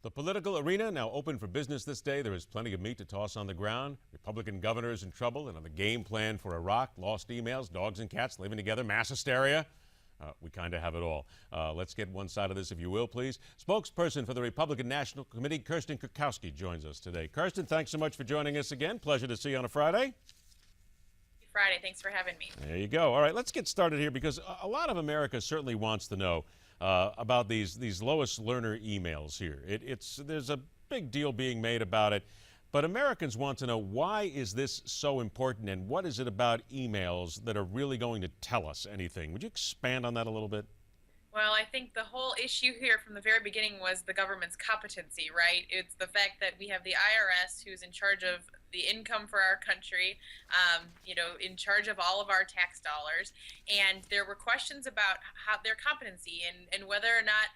The political arena now open for business this day. There is plenty of meat to toss on the ground. Republican governors in trouble and on the game plan for Iraq. Lost emails, dogs and cats living together, mass hysteria. We kind of have it all. Let's get one side of this, if you will, please. Spokesperson for the Republican National Committee, Kirsten Kukowski, joins us today. Kirsten, thanks so much for joining us again. Pleasure to see you on a Friday. Friday. Thanks for having me. There you go. All right, let's get started here because a lot of America certainly wants to know about these Lois Lerner emails here. There's a big deal being made about it, but Americans want to know, why is this so important and what is it about emails that are really going to tell us anything? Would you expand on that a little bit? Well, I think the whole issue here from the very beginning was the government's competency, right? It's the fact that we have the IRS who's in charge of the income for our country, in charge of all of our tax dollars. And there were questions about how their competency and whether or not,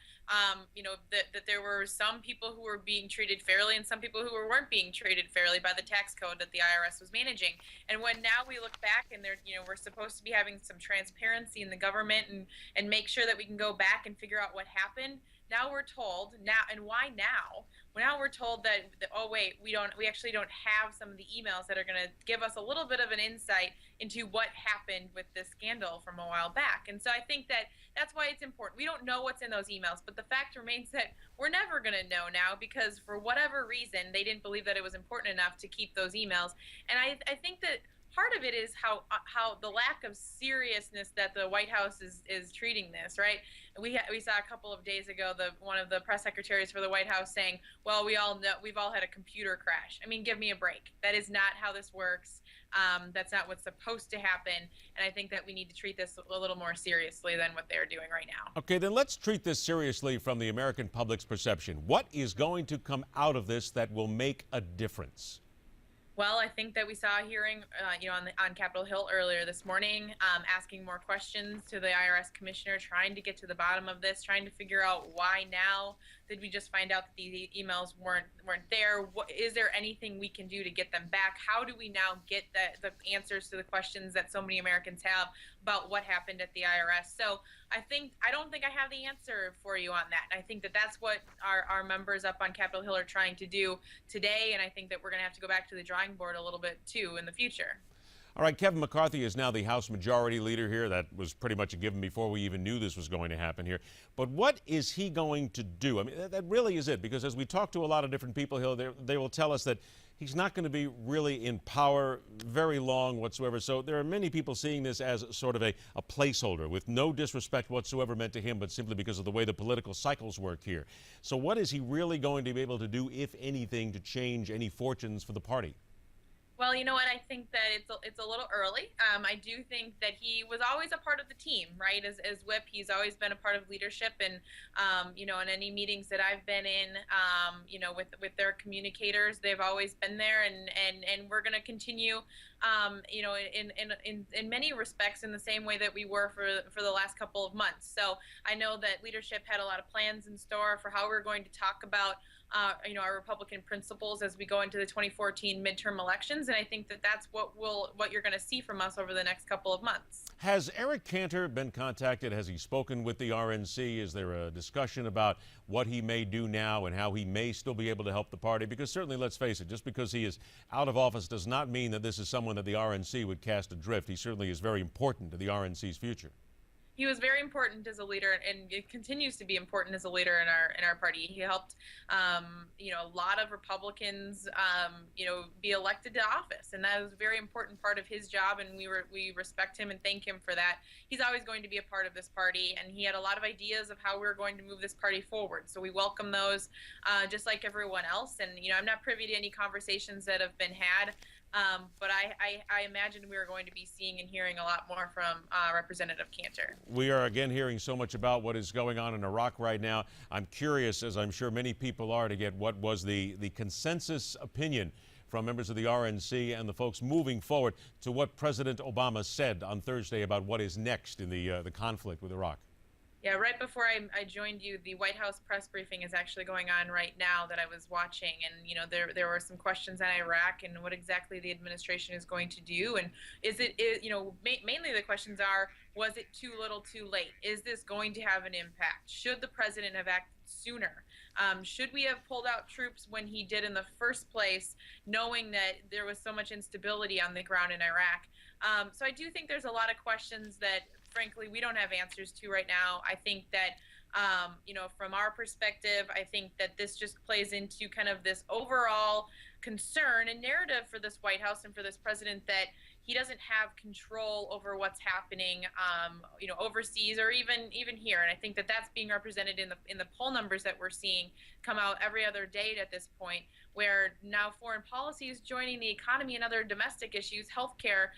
that there were some people who were being treated fairly and some people who weren't being treated fairly by the tax code that the IRS was managing. And when now we look back and we're supposed to be having some transparency in the government and make sure that we can go back and figure out what happened. Now we're told and why now? Well, now we're told that oh wait, we actually don't have some of the emails that are going to give us a little bit of an insight into what happened with this scandal from a while back. And so I think that's why it's important. We don't know what's in those emails, but the fact remains that we're never going to know now because for whatever reason they didn't believe that it was important enough to keep those emails. And I think that part of it is how the lack of seriousness that the White House is treating this, right? We saw a couple of days ago one of the press secretaries for the White House saying, "Well, we all know we've all had a computer crash." I mean, give me a break. That is not how this works. That's not what's supposed to happen. And I think that we need to treat this a little more seriously than what they're doing right now. Okay, then let's treat this seriously from the American public's perception. What is going to come out of this that will make a difference? Well, I think that we saw a hearing, on Capitol Hill earlier this morning, asking more questions to the IRS commissioner, trying to get to the bottom of this, trying to figure out why now. Did we just find out that these emails weren't there? Is there anything we can do to get them back? How do we now get the answers to the questions that so many Americans have about what happened at the IRS? So I don't think I have the answer for you on that. I think that that's what our members up on Capitol Hill are trying to do today, and I think that we're going to have to go back to the drawing board a little bit too in the future. All right, Kevin McCarthy is now the House Majority Leader here. That was pretty much a given before we even knew this was going to happen here. But what is he going to do? I mean, that really is it, because as we talk to a lot of different people here, they will tell us that he's not going to be really in power very long whatsoever. So there are many people seeing this as sort of a placeholder with no disrespect whatsoever meant to him, but simply because of the way the political cycles work here. So what is he really going to be able to do, if anything, to change any fortunes for the party? Well, you know what? I think that it's a little early. I do think that he was always a part of the team, right? As whip, he's always been a part of leadership, and in any meetings that I've been in, with their communicators, they've always been there, and we're going to continue, in many respects in the same way that we were for the last couple of months. So I know that leadership had a lot of plans in store for how we're going to talk about our Republican principles as we go into the 2014 midterm elections, and I think that that's what you're going to see from us over the next couple of months. Has Eric Cantor been contacted? Has he spoken with the RNC? Is there a discussion about what he may do now and how he may still be able to help the party? Because certainly, let's face it, just because he is out of office does not mean that this is someone that the RNC would cast adrift. He certainly is very important to the RNC's future. He was very important as a leader, and it continues to be important as a leader in our party. He helped, a lot of Republicans, be elected to office, and that was a very important part of his job. And we respect him and thank him for that. He's always going to be a part of this party, and he had a lot of ideas of how we were going to move this party forward. So we welcome those, just like everyone else. And I'm not privy to any conversations that have been had. But I imagine we are going to be seeing and hearing a lot more from Representative Cantor. We are again hearing so much about what is going on in Iraq right now. I'm curious, as I'm sure many people are, to get what was the consensus opinion from members of the RNC and the folks moving forward to what President Obama said on Thursday about what is next in the conflict with Iraq. Yeah, right before I joined you, the White House press briefing is actually going on right now that I was watching, and there were some questions on Iraq and what exactly the administration is going to do, and mainly the questions are, was it too little, too late? Is this going to have an impact? Should the president have acted sooner? Should we have pulled out troops when he did in the first place, knowing that there was so much instability on the ground in Iraq? So I do think there's a lot of questions that, frankly, we don't have answers to right now. I think that, from our perspective, I think that this just plays into kind of this overall concern and narrative for this White House and for this president that he doesn't have control over what's happening, overseas or even here. And I think that that's being represented in the poll numbers that we're seeing come out every other day at this point, where now foreign policy is joining the economy and other domestic issues, healthcare,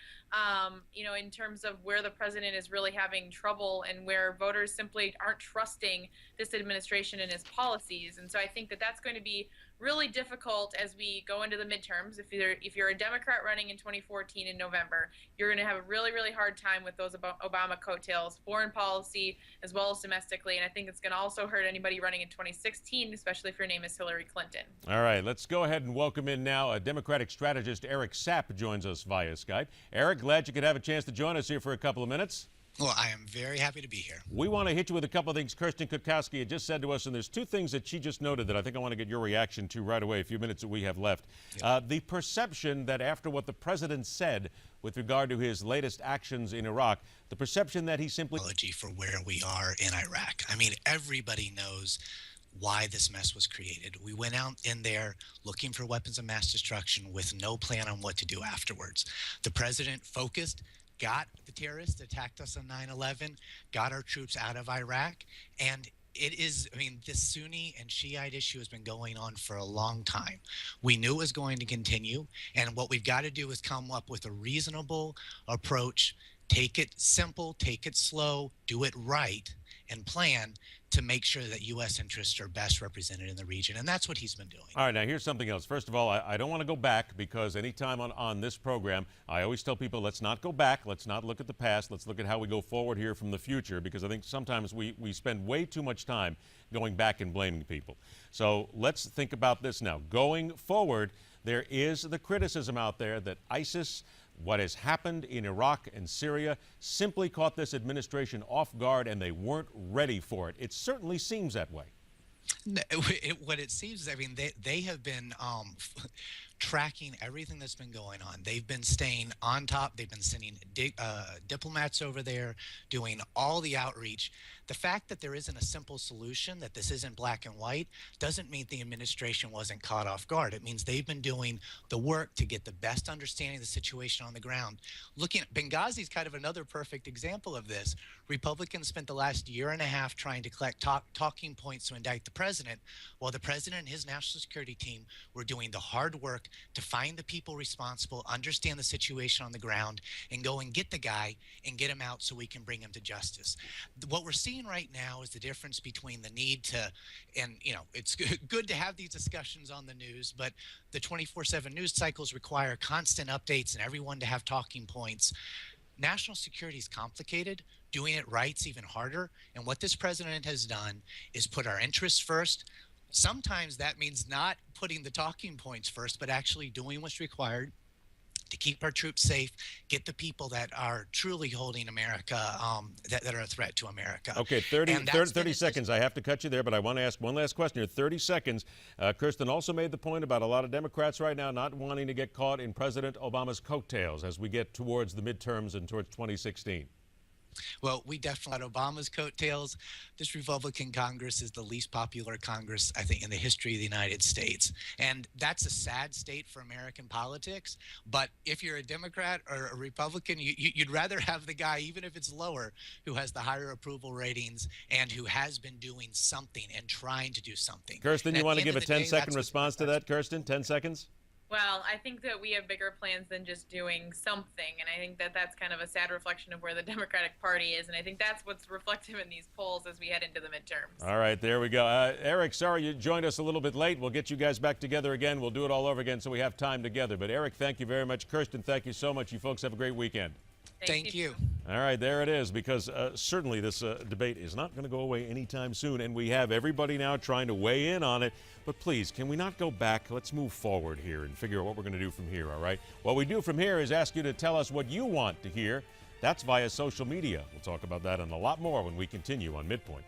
in terms of where the president is really having trouble and where voters simply aren't trusting this administration and his policies. And so I think that that's going to be really difficult as we go into the midterms. If you're a Democrat running in 2014 in November, you're going to have a really, really hard time with those Obama coattails, foreign policy as well as domestically. And I think it's going to also hurt anybody running in 2016, especially if your name is Hillary Clinton. All right, let's go ahead and welcome in now a Democratic strategist. Eric Sapp joins us via Skype. Eric, glad you could have a chance to join us here for a couple of minutes. Well, I am very happy to be here. We want to hit you with a couple of things Kirsten Kukowski had just said to us, and there's two things that she just noted that I think I want to get your reaction to right away, a few minutes that we have left. Yep. The perception that after what the president said with regard to his latest actions in Iraq, the perception that he simply... ...for where we are in Iraq. I mean, everybody knows why this mess was created. We went out in there looking for weapons of mass destruction with no plan on what to do afterwards. The president focused, got the terrorists that attacked us on 9/11, got our troops out of Iraq, and it is, this Sunni and Shiite issue has been going on for a long time. We knew it was going to continue, and what we've got to do is come up with a reasonable approach, take it simple, take it slow, do it right, and plan to make sure that U.S. interests are best represented in the region, and that's what he's been doing. All right, now here's something else. First of all, I don't want to go back, because anytime on this program, I always tell people, let's not go back, let's not look at the past, let's look at how we go forward here from the future, because I think sometimes we spend way too much time going back and blaming people. So let's think about this now. Going forward, there is the criticism out there that ISIS, what has happened in Iraq and Syria, simply caught this administration off guard and they weren't ready for it. It certainly seems that way. What it seems, they have been tracking everything that's been going on. They've been staying on top. They've been sending diplomats over there, doing all the outreach. The fact that there isn't a simple solution, that this isn't black and white, doesn't mean the administration wasn't caught off guard. It means they've been doing the work to get the best understanding of the situation on the ground. Looking at Benghazi is kind of another perfect example of this. Republicans spent the last year and a half trying to collect talking points to indict the president, while the president and his national security team were doing the hard work to find the people responsible, understand the situation on the ground, and go and get the guy and get him out so we can bring him to justice. What we're seeing right now is the difference between the need to, and it's good to have these discussions on the news, but the 24/7 news cycles require constant updates and everyone to have talking points. National security is complicated. Doing it right's even harder. And what this president has done is put our interests first. Sometimes that means not putting the talking points first, but actually doing what's required to keep our troops safe, get the people that are truly holding America, that are a threat to America. Okay, 30 seconds. I have to cut you there, but I want to ask one last question here. 30 seconds. Kirsten also made the point about a lot of Democrats right now not wanting to get caught in President Obama's coattails as we get towards the midterms and towards 2016. Well, we definitely had Obama's coattails. This Republican Congress is the least popular Congress, I think, in the history of the United States. And that's a sad state for American politics. But if you're a Democrat or a Republican, you'd rather have the guy, even if it's lower, who has the higher approval ratings and who has been doing something and trying to do something. Kirsten, you want to give a 10-second response to that, Kirsten? 10 seconds? Well, I think that we have bigger plans than just doing something, and I think that that's kind of a sad reflection of where the Democratic Party is, and I think that's what's reflective in these polls as we head into the midterms. All right, there we go. Eric, sorry you joined us a little bit late. We'll get you guys back together again. We'll do it all over again so we have time together. But Eric, thank you very much. Kirsten, thank you so much. You folks have a great weekend. Thank you. All right, there it is, because certainly this debate is not going to go away anytime soon, and we have everybody now trying to weigh in on it. But please, can we not go back? Let's move forward here and figure out what we're going to do from here, all right? What we do from here is ask you to tell us what you want to hear. That's via social media. We'll talk about that and a lot more when we continue on Midpoint.